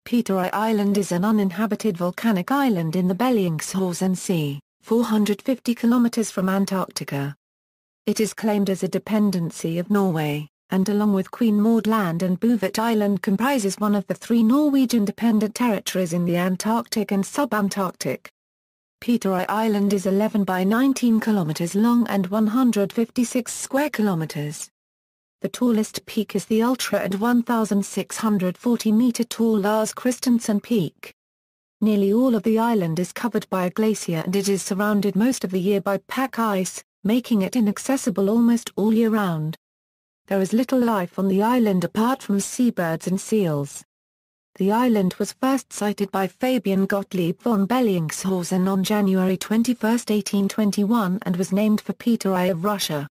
Peter Island is an uninhabited volcanic island in the Bellingshausen Sea, 450 kilometers from Antarctica. It is claimed as a dependency of Norway, and along with Queen Maud Land and Bouvet Island comprises one of the three Norwegian dependent territories in the Antarctic and subantarctic. Peter Island is 11 by 19 kilometers long and 156 square kilometers. The tallest peak is the ultra and 1,640-meter tall Lars Christensen Peak. Nearly all of the island is covered by a glacier and it is surrounded most of the year by pack ice, making it inaccessible almost all year round. There is little life on the island apart from seabirds and seals. The island was first sighted by Fabian Gottlieb von Bellingshausen on January 21, 1821 and was named for Peter I of Russia.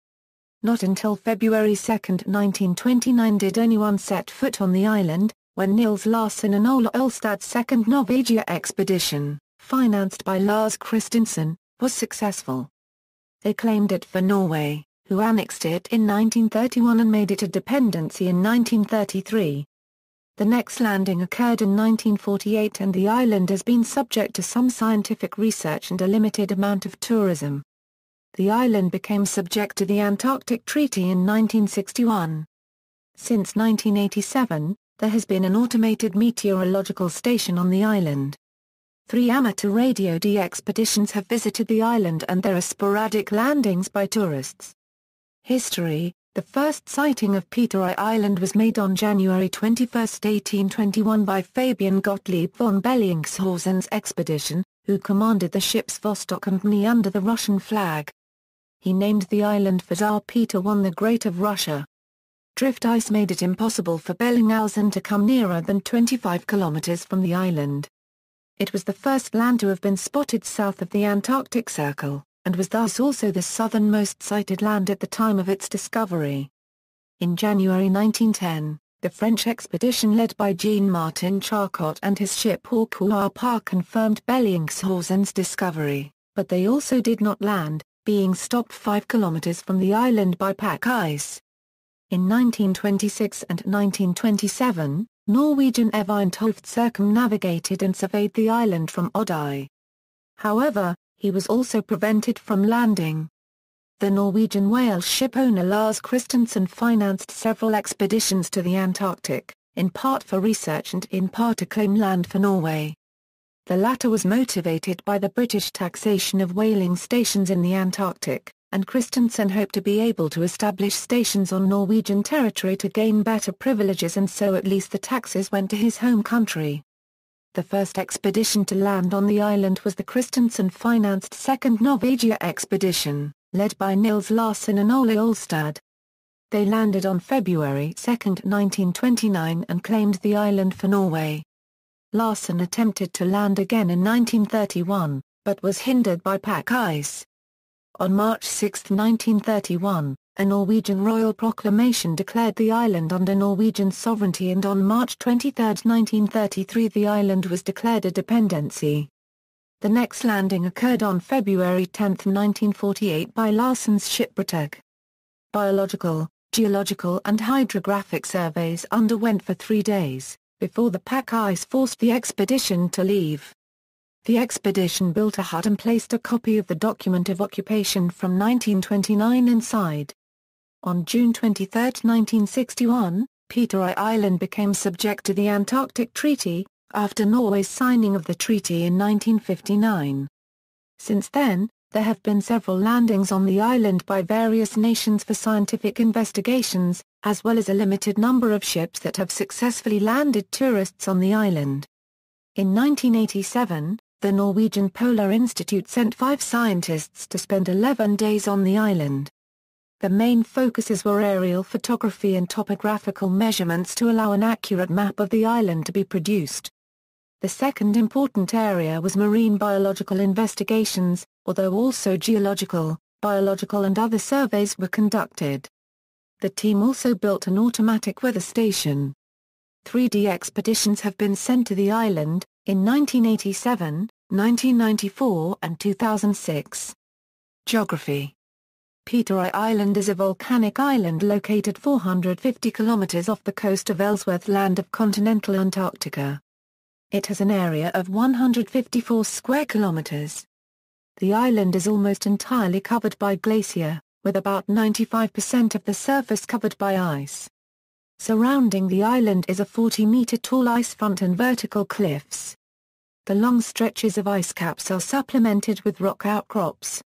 Not until February 2, 1929 did anyone set foot on the island, when Niels Larsen and Ola Olstad's second Norwegia expedition, financed by Lars Christensen, was successful. They claimed it for Norway, who annexed it in 1931 and made it a dependency in 1933. The next landing occurred in 1948 and the island has been subject to some scientific research and a limited amount of tourism. The island became subject to the Antarctic Treaty in 1961. Since 1987, there has been an automated meteorological station on the island. 3 amateur Radio D expeditions have visited the island and there are sporadic landings by tourists. History: the first sighting of Peter Island was made on January 21, 1821 by Fabian Gottlieb von Bellingshausen's expedition, who commanded the ships Vostok and Mni under the Russian flag. He named the island for Tsar Peter I the Great of Russia. Drift ice made it impossible for Bellingshausen to come nearer than 25 kilometers from the island. It was the first land to have been spotted south of the Antarctic Circle, and was thus also the southernmost sighted land at the time of its discovery. In January 1910, the French expedition led by Jean-Martin Charcot and his ship Hawk confirmed Bellingshausen's discovery, but they also did not land, being stopped 5 kilometers from the island by pack ice. In 1926 and 1927, Norwegian Eivind Toft circumnavigated and surveyed the island from Oddi. However, he was also prevented from landing. The Norwegian whale ship owner Lars Christensen financed several expeditions to the Antarctic, in part for research and in part to claim land for Norway. The latter was motivated by the British taxation of whaling stations in the Antarctic, and Christensen hoped to be able to establish stations on Norwegian territory to gain better privileges and so at least the taxes went to his home country. The first expedition to land on the island was the Christensen-financed Second Norwegia expedition, led by Niels Larsen and Ola Olstad. They landed on February 2, 1929 and claimed the island for Norway. Larsen attempted to land again in 1931, but was hindered by pack ice. On March 6, 1931, a Norwegian royal proclamation declared the island under Norwegian sovereignty and on March 23, 1933 the island was declared a dependency. The next landing occurred on February 10, 1948 by Larsen's ship Bratag. Biological, geological and hydrographic surveys underwent for 3 days, before the pack ice forced the expedition to leave. The expedition built a hut and placed a copy of the document of occupation from 1929 inside. On June 23, 1961, Peter Island became subject to the Antarctic Treaty, after Norway's signing of the treaty in 1959. Since then, there have been several landings on the island by various nations for scientific investigations, as well as a limited number of ships that have successfully landed tourists on the island. In 1987, the Norwegian Polar Institute sent 5 scientists to spend 11 days on the island. The main focuses were aerial photography and topographical measurements to allow an accurate map of the island to be produced. The second important area was marine biological investigations, although also geological, biological and other surveys were conducted. The team also built an automatic weather station. 3D expeditions have been sent to the island, in 1987, 1994 and 2006. Geography: Peter Island is a volcanic island located 450 kilometers off the coast of Ellsworth Land of continental Antarctica. It has an area of 154 square kilometers. The island is almost entirely covered by glacier, with about 95% of the surface covered by ice. Surrounding the island is a 40-meter-tall ice front and vertical cliffs. The long stretches of ice caps are supplemented with rock outcrops.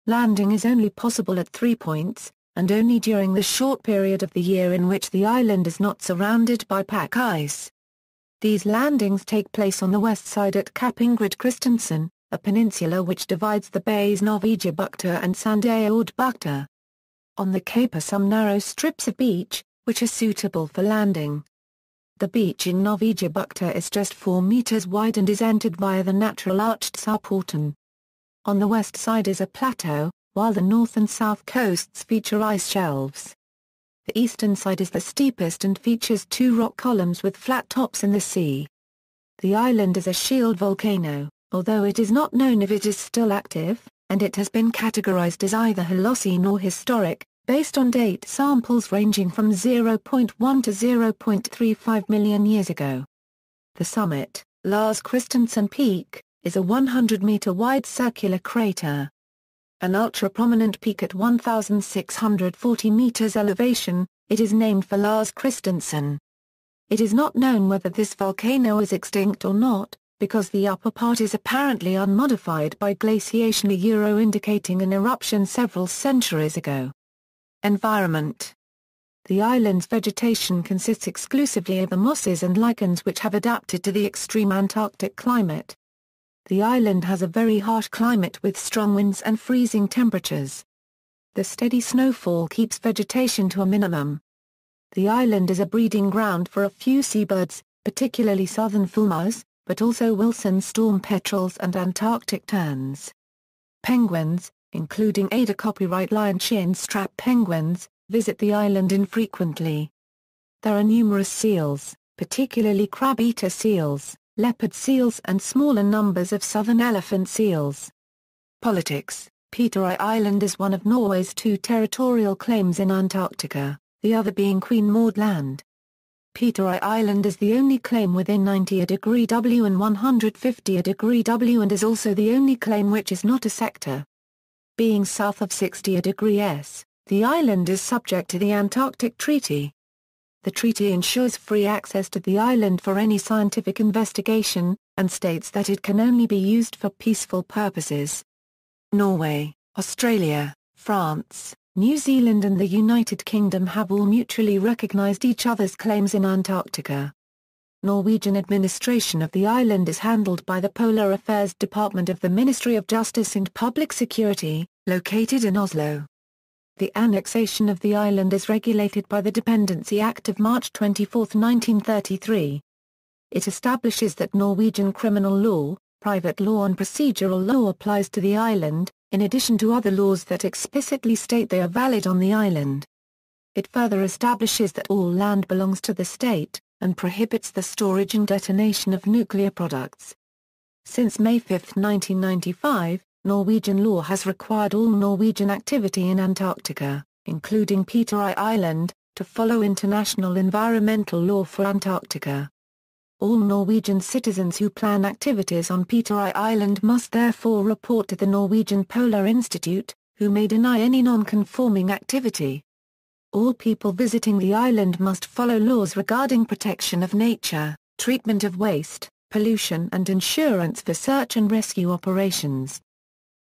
Landing is only possible at 3 points, and only during the short period of the year in which the island is not surrounded by pack ice. These landings take place on the west side at Cap Ingrid Christensen, a peninsula which divides the bays Norwegiabukta and Sandeaordbukta. On the cape are some narrow strips of beach, which are suitable for landing. The beach in Norwegiabukta is just 4 meters wide and is entered via the natural arched Sarporten. On the west side is a plateau, while the north and south coasts feature ice shelves. The eastern side is the steepest and features 2 rock columns with flat tops in the sea. The island is a shield volcano, although it is not known if it is still active, and it has been categorized as either Holocene or historic, based on date samples ranging from 0.1 to 0.35 million years ago. The summit, Lars Christensen Peak, is a 100-meter-wide circular crater. An ultra-prominent peak at 1,640 meters elevation, it is named for Lars Christensen. It is not known whether this volcano is extinct or not, because the upper part is apparently unmodified by glaciation, indicating an eruption several centuries ago. Environment. The island's vegetation consists exclusively of the mosses and lichens which have adapted to the extreme Antarctic climate. The island has a very harsh climate with strong winds and freezing temperatures. The steady snowfall keeps vegetation to a minimum. The island is a breeding ground for a few seabirds, particularly southern fulmars, but also Wilson storm petrels and Antarctic terns. Penguins, including Ada copyright lion chin-strap penguins, visit the island infrequently. There are numerous seals, particularly crab-eater seals, leopard seals and smaller numbers of southern elephant seals. Politics. Peterøy Island is one of Norway's 2 territorial claims in Antarctica, the other being Queen Maud Land. Peterøy Island is the only claim within 90° W and 150° W and is also the only claim which is not a sector. Being south of 60° S, the island is subject to the Antarctic Treaty. The treaty ensures free access to the island for any scientific investigation, and states that it can only be used for peaceful purposes. Norway, Australia, France, New Zealand and the United Kingdom have all mutually recognized each other's claims in Antarctica. Norwegian administration of the island is handled by the Polar Affairs Department of the Ministry of Justice and Public Security, located in Oslo. The annexation of the island is regulated by the Dependency Act of March 24, 1933. It establishes that Norwegian criminal law, private law and procedural law applies to the island, in addition to other laws that explicitly state they are valid on the island. It further establishes that all land belongs to the state, and prohibits the storage and detonation of nuclear products. Since May 5, 1995, Norwegian law has required all Norwegian activity in Antarctica, including Peterøy Island, to follow international environmental law for Antarctica. All Norwegian citizens who plan activities on Peterøy Island must therefore report to the Norwegian Polar Institute, who may deny any non-conforming activity. All people visiting the island must follow laws regarding protection of nature, treatment of waste, pollution and insurance for search and rescue operations.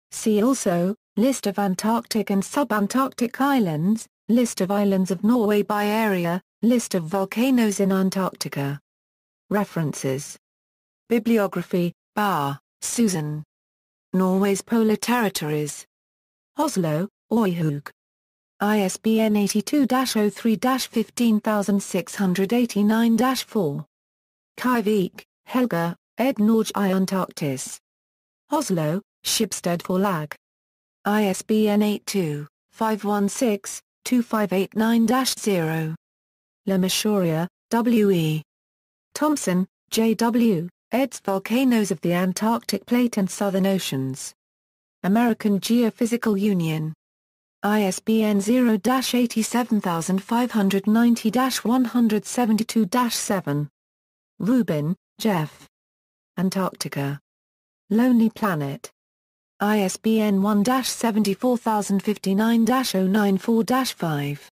See also, List of Antarctic and subantarctic islands, List of islands of Norway by area, List of volcanoes in Antarctica. References. Bibliography, Barr, Susan. Norway's Polar Territories. Oslo, Øyhug. ISBN 82-03-15689-4. Kivik, Helga, ed. Norge I Antarktis. Oslo, Schibsted Forlag. ISBN 82-516-2589-0. Le Mesurier, W.E. Thompson, J.W., eds. Volcanoes of the Antarctic Plate and Southern Oceans. American Geophysical Union. ISBN 0-87590-172-7. Rubin, Jeff. Antarctica. Lonely Planet. ISBN 1-74059-094-5.